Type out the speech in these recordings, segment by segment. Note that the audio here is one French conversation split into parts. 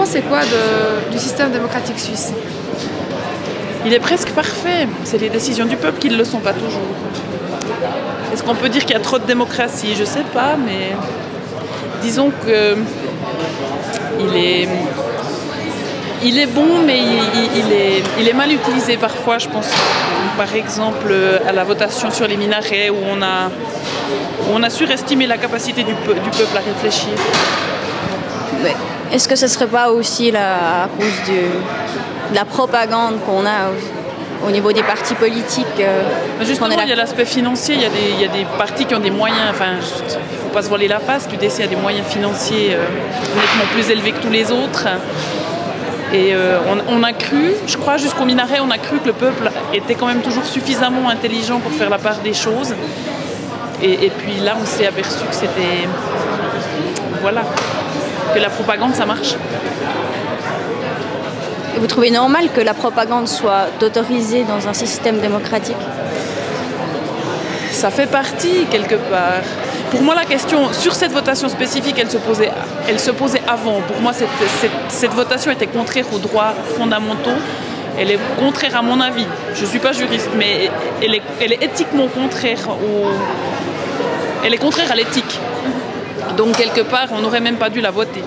pensez quoi du système démocratique suisse? Il est presque parfait. C'est les décisions du peuple qui ne le sont pas toujours. Est-ce qu'on peut dire qu'il y a trop de démocratie? Je ne sais pas, mais disons que il est bon, mais il est mal utilisé parfois, je pense. Par exemple, à la votation sur les minarets, où on a surestimé la capacité du peuple à réfléchir. Ouais. Est-ce que ce ne serait pas aussi à cause de la propagande qu'on a au niveau des partis politiques? Justement, il y a l'aspect financier, il y a des partis qui ont des moyens, enfin, il ne faut pas se voiler la face, l'UDC a des moyens financiers nettement plus élevés que tous les autres. Et on a cru, je crois jusqu'au minaret, on a cru que le peuple était quand même toujours suffisamment intelligent pour faire la part des choses. Et puis là, on s'est aperçu que c'était... Voilà, que la propagande, ça marche. Et vous trouvez normal que la propagande soit autorisée dans un système démocratique? Ça fait partie, quelque part. Pour moi, la question sur cette votation spécifique, elle se posait avant. Pour moi, cette votation était contraire aux droits fondamentaux. Elle est contraire à mon avis. Je ne suis pas juriste, mais elle est éthiquement contraire elle est contraire à l'éthique. Donc, quelque part, on n'aurait même pas dû la voter.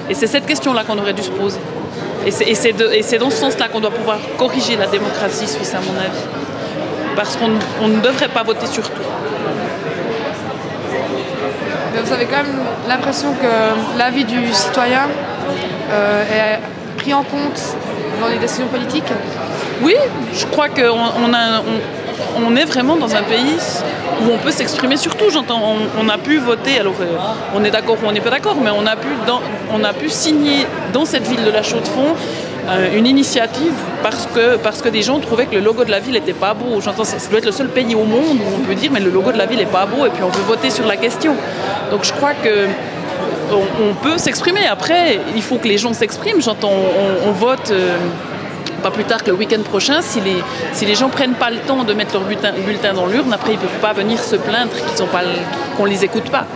Et c'est cette question-là qu'on aurait dû se poser. Et c'est dans ce sens-là qu'on doit pouvoir corriger la démocratie suisse, à mon avis. Parce qu'on ne devrait pas voter sur tout. Mais vous avez quand même l'impression que l'avis du citoyen est pris en compte dans les décisions politiques? Oui, je crois qu'on est vraiment dans un pays où on peut s'exprimer sur tout. J'entends, on a pu voter, alors on est d'accord ou on n'est pas d'accord, mais on a pu signer dans cette ville de La Chaux-de-Fonds une initiative parce que des gens trouvaient que le logo de la ville n'était pas beau. J'entends, ça doit être le seul pays au monde où on peut dire mais le logo de la ville n'est pas beau et puis on veut voter sur la question. Donc je crois que on peut s'exprimer. Après, il faut que les gens s'expriment. J'entends, on vote pas plus tard que le week-end prochain. Si les gens prennent pas le temps de mettre leur bulletin dans l'urne, après ils peuvent pas venir se plaindre qu'on les écoute pas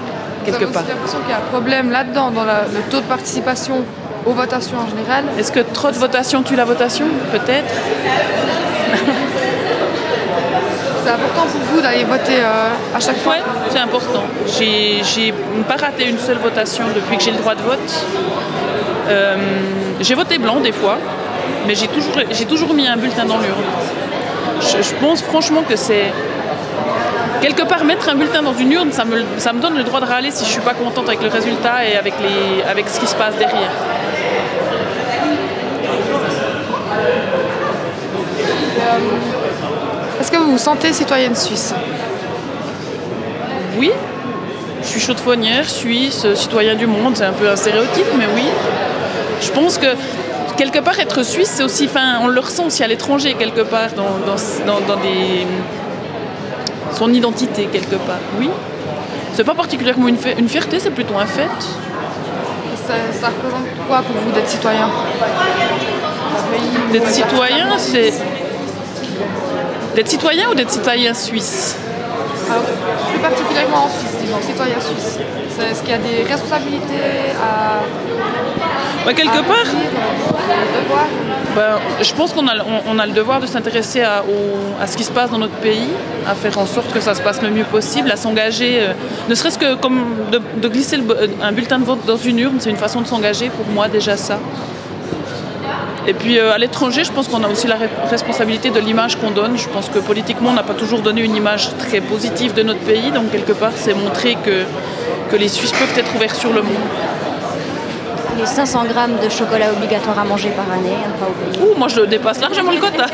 quelque part. J'ai l'impression qu'il y a un problème là-dedans dans le taux de participation aux votations en général. Est-ce que trop de votations tue la votation? Peut-être. C'est important pour vous d'aller voter à chaque fois? Oui, c'est important. J'ai pas raté une seule votation depuis que j'ai le droit de vote. J'ai voté blanc des fois, mais j'ai toujours mis un bulletin dans l'urne. Je pense franchement que c'est... Quelque part, mettre un bulletin dans une urne, ça me donne le droit de râler si je ne suis pas contente avec le résultat et avec ce qui se passe derrière. Est-ce que vous vous sentez citoyenne suisse? Oui, je suis chaudefonnière, suisse, citoyen du monde, c'est un peu un stéréotype, mais oui. Je pense que quelque part être suisse, c'est aussi, on le ressent aussi à l'étranger quelque part, dans son identité quelque part, oui. C'est pas particulièrement une fierté, c'est plutôt un fait. Ça représente quoi pour vous d'être citoyen? D'être citoyen, c'est... D'être citoyen ou d'être citoyen suisse? Alors, plus particulièrement en Suisse, disons, citoyen suisse. Est-ce qu'il y a des responsabilités à... quelque part, devoir? je pense qu'on a le devoir de s'intéresser à ce qui se passe dans notre pays, à faire en sorte que ça se passe le mieux possible, à s'engager, ne serait-ce que comme de glisser un bulletin de vote dans une urne, c'est une façon de s'engager pour moi déjà ça. Et puis à l'étranger, je pense qu'on a aussi la responsabilité de l'image qu'on donne. Je pense que politiquement, on n'a pas toujours donné une image très positive de notre pays, donc quelque part, c'est montrer que les Suisses peuvent être ouverts sur le monde. Les 500 grammes de chocolat obligatoires à manger par année, à ne pas oublier. Moi je dépasse largement le quota.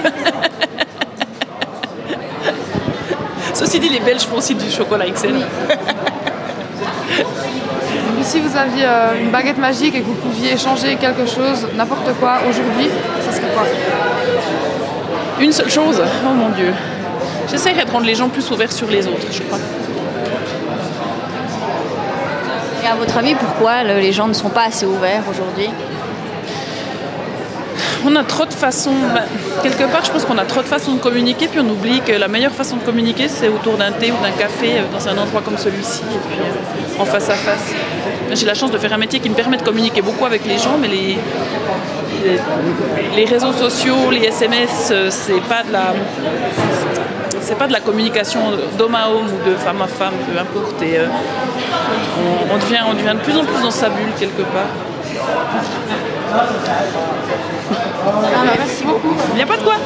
Ceci dit, les Belges font aussi du chocolat XL. Oui. Si vous aviez une baguette magique et que vous pouviez changer quelque chose, n'importe quoi, aujourd'hui, ça serait quoi? Une seule chose? Oh mon Dieu. J'essaierais de rendre les gens plus ouverts sur les autres, je crois. Et à votre avis, pourquoi les gens ne sont pas assez ouverts aujourd'hui? On a trop de façons... quelque part, je pense qu'on a trop de façons de communiquer, puis on oublie que la meilleure façon de communiquer, c'est autour d'un thé ou d'un café, dans un endroit comme celui-ci, et puis en face à face. J'ai la chance de faire un métier qui me permet de communiquer beaucoup avec les gens, mais les réseaux sociaux, les SMS, c'est pas de la communication d'homme à homme ou de femme à femme, peu importe. Et on devient de plus en plus dans sa bulle quelque part. Merci beaucoup. Il n'y a pas de quoi.